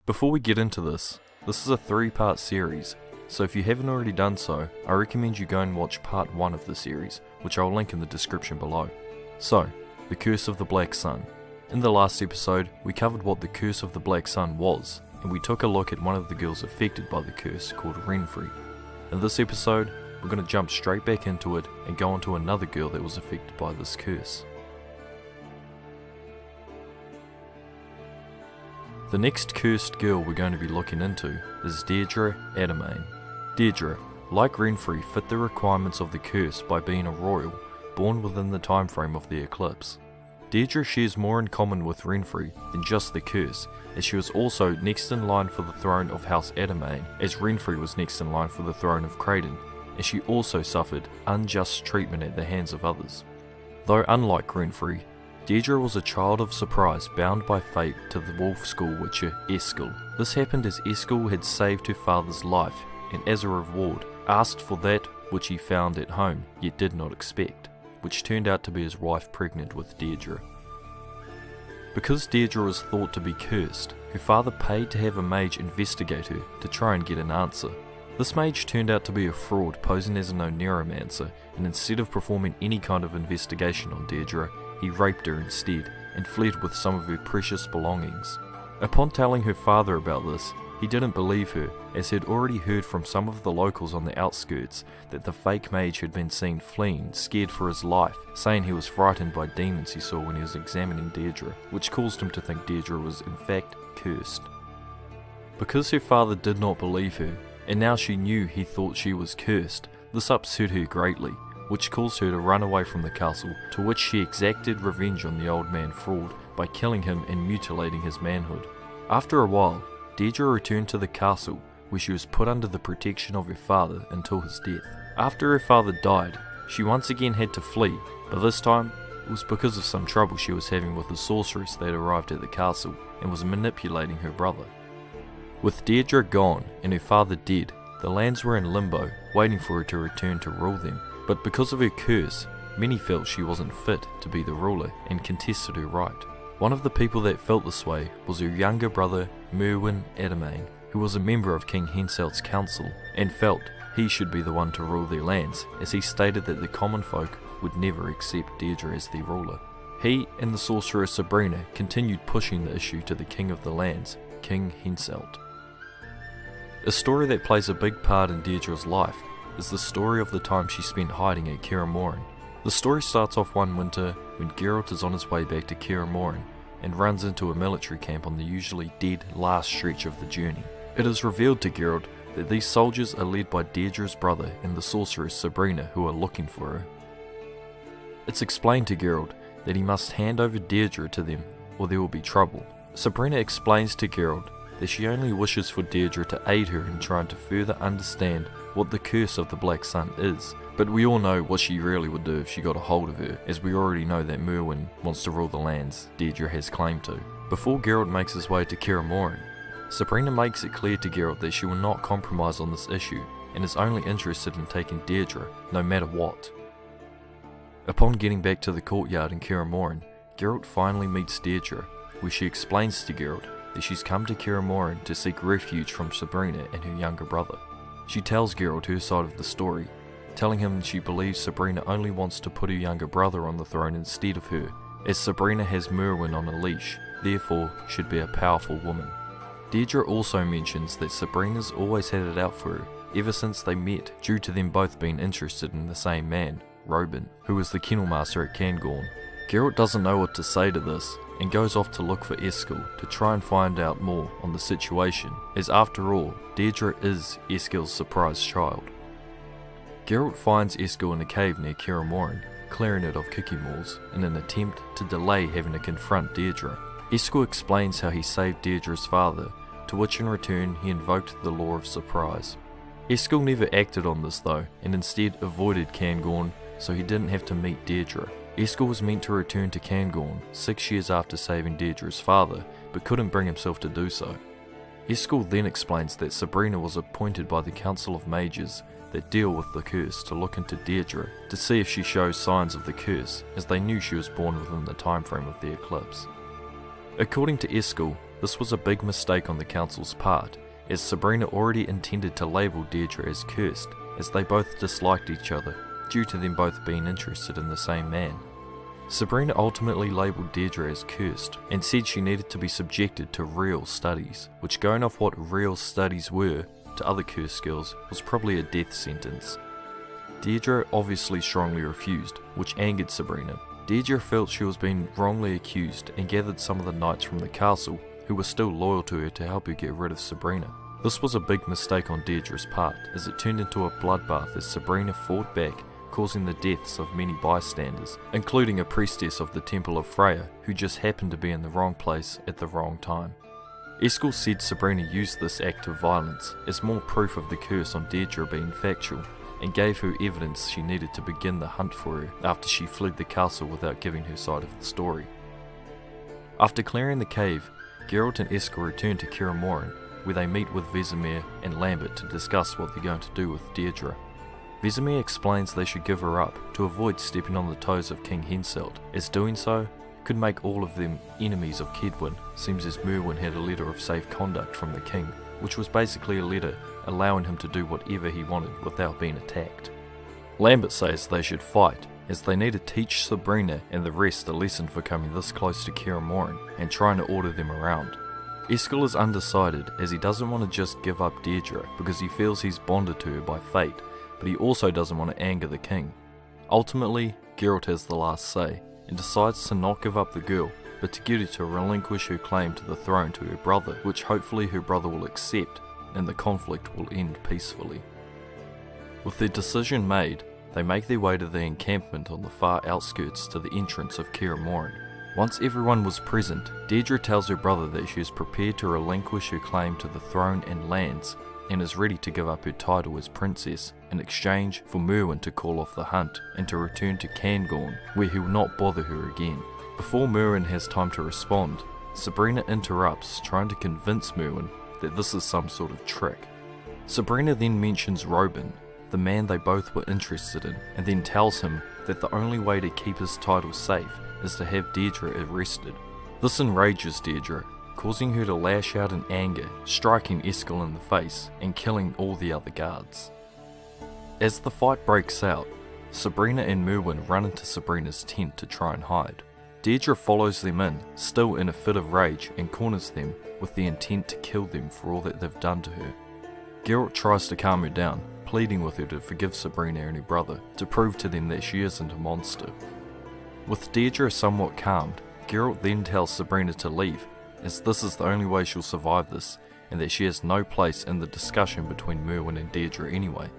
Before we get into this is a 3-part series, so if you haven't already done so, I recommend you go and watch part 1 of the series, which I'll link in the description below. So, the Curse of the Black Sun. In the last episode, we covered what the Curse of the Black Sun was, and we took a look at one of the girls affected by the curse called Renfrey. In this episode, we're going to jump straight back into it and go on to another girl that was affected by this curse. The next cursed girl we're going to be looking into is Deirdre Adamain. Deirdre, like Renfrey, fit the requirements of the curse by being a royal, born within the time frame of the eclipse. Deirdre shares more in common with Renfrey than just the curse, as she was also next in line for the throne of House Adamain, as Renfrey was next in line for the throne of Creighton, and she also suffered unjust treatment at the hands of others. Though unlike Renfrey, Deirdre was a child of surprise bound by fate to the wolf school witcher Eskel. This happened as Eskel had saved her father's life, and as a reward, asked for that which he found at home yet did not expect, which turned out to be his wife pregnant with Deirdre. Because Deirdre was thought to be cursed, her father paid to have a mage investigate her to try and get an answer. This mage turned out to be a fraud posing as a neuromancer, and instead of performing any kind of investigation on Deirdre, he raped her instead and fled with some of her precious belongings. Upon telling her father about this, he didn't believe her, as he had already heard from some of the locals on the outskirts that the fake mage had been seen fleeing, scared for his life, saying he was frightened by demons he saw when he was examining Deirdre, which caused him to think Deirdre was in fact cursed. Because her father did not believe her, and now she knew he thought she was cursed, this upset her greatly, which caused her to run away from the castle, to which she exacted revenge on the old man Fraud by killing him and mutilating his manhood. After a while, Deirdre returned to the castle, where she was put under the protection of her father until his death. After her father died, she once again had to flee, but this time it was because of some trouble she was having with the sorceress that arrived at the castle and was manipulating her brother. With Deirdre gone and her father dead, the lands were in limbo, waiting for her to return to rule them. But because of her curse, many felt she wasn't fit to be the ruler and contested her right. One of the people that felt this way was her younger brother Merwin Adamain, who was a member of King Henselt's council and felt he should be the one to rule their lands, as he stated that the common folk would never accept Deirdre as their ruler. He and the sorceress Sabrina continued pushing the issue to the king of the lands, King Henselt. A story that plays a big part in Deirdre's life is the story of the time she spent hiding at Kaer Morhen. The story starts off one winter when Geralt is on his way back to Kaer Morhen and runs into a military camp on the usually dead last stretch of the journey. It is revealed to Geralt that these soldiers are led by Deirdre's brother and the sorceress Sabrina, who are looking for her. It's explained to Geralt that he must hand over Deirdre to them or there will be trouble. Sabrina explains to Geralt that she only wishes for Deirdre to aid her in trying to further understand what the curse of the Black Sun is, but we all know what she really would do if she got a hold of her, as we already know that Merwin wants to rule the lands Deirdre has claim to. Before Geralt makes his way to Kaer Morhen, Sabrina makes it clear to Geralt that she will not compromise on this issue and is only interested in taking Deirdre no matter what. Upon getting back to the courtyard in Kaer Morhen, Geralt finally meets Deirdre, where she explains to Geralt that she's come to Kaer Morhen to seek refuge from Sabrina and her younger brother. She tells Geralt her side of the story, telling him she believes Sabrina only wants to put her younger brother on the throne instead of her, as Sabrina has Merwin on a leash, therefore should be a powerful woman. Deirdre also mentions that Sabrina's always had it out for her, ever since they met, due to them both being interested in the same man, Robin, who was the kennel master at Cairngorm. Geralt doesn't know what to say to this, and goes off to look for Eskel to try and find out more on the situation, as after all, Deirdre is Eskel's surprise child. Geralt finds Eskel in a cave near Kaer Morhen, clearing it of Kikimals in an attempt to delay having to confront Deirdre. Eskel explains how he saved Deirdre's father, to which in return he invoked the law of surprise. Eskel never acted on this though, and instead avoided Cairngorm so he didn't have to meet Deirdre. Eskel was meant to return to Cairngorm 6 years after saving Deirdre's father, but couldn't bring himself to do so. Eskel then explains that Sabrina was appointed by the Council of Mages that deal with the curse to look into Deirdre to see if she shows signs of the curse, as they knew she was born within the time frame of the eclipse. According to Eskel, This was a big mistake on the council's part, as Sabrina already intended to label Deirdre as cursed, as they both disliked each other, due to them both being interested in the same man. Sabrina ultimately labelled Deirdre as cursed, and said she needed to be subjected to real studies, which, going off what real studies were to other cursed girls, was probably a death sentence. Deirdre obviously strongly refused, which angered Sabrina. Deirdre felt she was being wrongly accused and gathered some of the knights from the castle who were still loyal to her to help her get rid of Sabrina. This was a big mistake on Deirdre's part, as it turned into a bloodbath as Sabrina fought back, causing the deaths of many bystanders, including a priestess of the Temple of Freya who just happened to be in the wrong place at the wrong time. Eskel said Sabrina used this act of violence as more proof of the curse on Deirdre being factual, and gave her evidence she needed to begin the hunt for her after she fled the castle without giving her side of the story. After clearing the cave, Geralt and Eskel return to Kaer Morhen, where they meet with Vesemir and Lambert to discuss what they're going to do with Deirdre. Vesemir explains they should give her up to avoid stepping on the toes of King Henselt, as doing so could make all of them enemies of Kedwin, seems as Merwin had a letter of safe conduct from the king, which was basically a letter allowing him to do whatever he wanted without being attacked. Lambert says they should fight, as they need to teach Sabrina and the rest a lesson for coming this close to Kaer Morhen and trying to order them around. Eskel is undecided, as he doesn't want to just give up Deirdre because he feels he's bonded to her by fate, but he also doesn't want to anger the king. Ultimately, Geralt has the last say, and decides to not give up the girl, but to get her to relinquish her claim to the throne to her brother, which hopefully her brother will accept, and the conflict will end peacefully. With their decision made, they make their way to the encampment on the far outskirts to the entrance of Kaer Morhen. Once everyone was present, Deirdre tells her brother that she is prepared to relinquish her claim to the throne and lands, and is ready to give up her title as princess in exchange for Merwin to call off the hunt and to return to Cairngorm, where he will not bother her again. Before Merwin has time to respond, Sabrina interrupts, trying to convince Merwin that this is some sort of trick. Sabrina then mentions Robin, the man they both were interested in, and then tells him that the only way to keep his title safe is to have Deirdre arrested. This enrages Deirdre, causing her to lash out in anger, striking Eskel in the face and killing all the other guards. As the fight breaks out, Sabrina and Merwin run into Sabrina's tent to try and hide. Deirdre follows them in, still in a fit of rage, and corners them with the intent to kill them for all that they've done to her. Geralt tries to calm her down, pleading with her to forgive Sabrina and her brother, to prove to them that she isn't a monster. With Deirdre somewhat calmed, Geralt then tells Sabrina to leave, as this is the only way she'll survive this, and that she has no place in the discussion between Merwin and Deirdre anyway.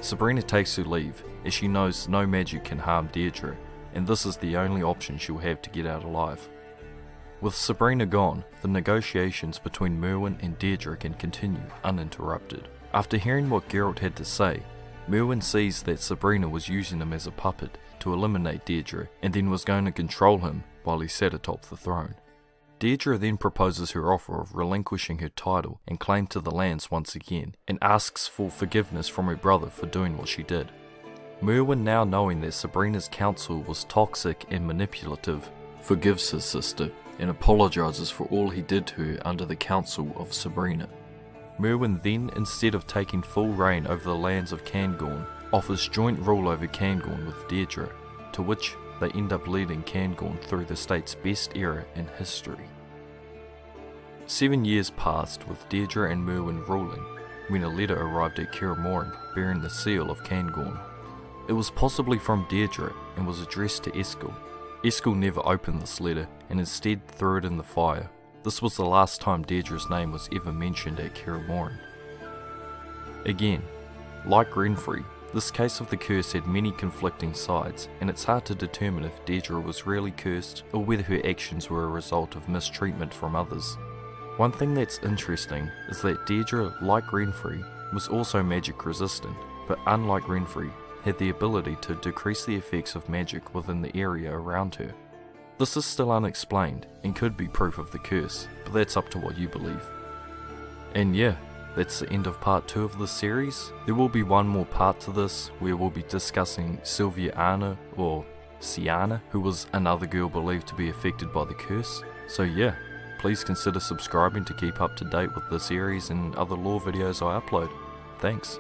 Sabrina takes her leave, as she knows no magic can harm Deirdre, and this is the only option she'll have to get out alive. With Sabrina gone, the negotiations between Merwin and Deirdre can continue uninterrupted. After hearing what Geralt had to say, Merwin sees that Sabrina was using him as a puppet to eliminate Deirdre, and then was going to control him while he sat atop the throne. Deirdre then proposes her offer of relinquishing her title and claim to the lands once again, and asks for forgiveness from her brother for doing what she did. Merwin, now knowing that Sabrina's counsel was toxic and manipulative, forgives his sister and apologizes for all he did to her under the counsel of Sabrina. Merwin then, instead of taking full reign over the lands of Cairngorm, offers joint rule over Cairngorm with Deirdre, to which they end up leading Cairngorm through the state's best era in history. 7 years passed with Deirdre and Merwin ruling, when a letter arrived at Kaer Morhen bearing the seal of Cairngorm. It was possibly from Deirdre and was addressed to Eskel. Eskel never opened this letter and instead threw it in the fire. This was the last time Deirdre's name was ever mentioned at Kaer Morhen. Again, like Renfrey, this case of the curse had many conflicting sides, and it's hard to determine if Deirdre was really cursed or whether her actions were a result of mistreatment from others. One thing that's interesting is that Deirdre, like Renfrey, was also magic resistant, but unlike Renfrey, had the ability to decrease the effects of magic within the area around her. This is still unexplained and could be proof of the curse, but that's up to what you believe. And yeah, that's the end of part 2 of this series. There will be one more part to this where we'll be discussing Sylvia Anna, or Siana, who was another girl believed to be affected by the curse. So yeah, Please consider subscribing to keep up to date with the series and other lore videos I upload. Thanks.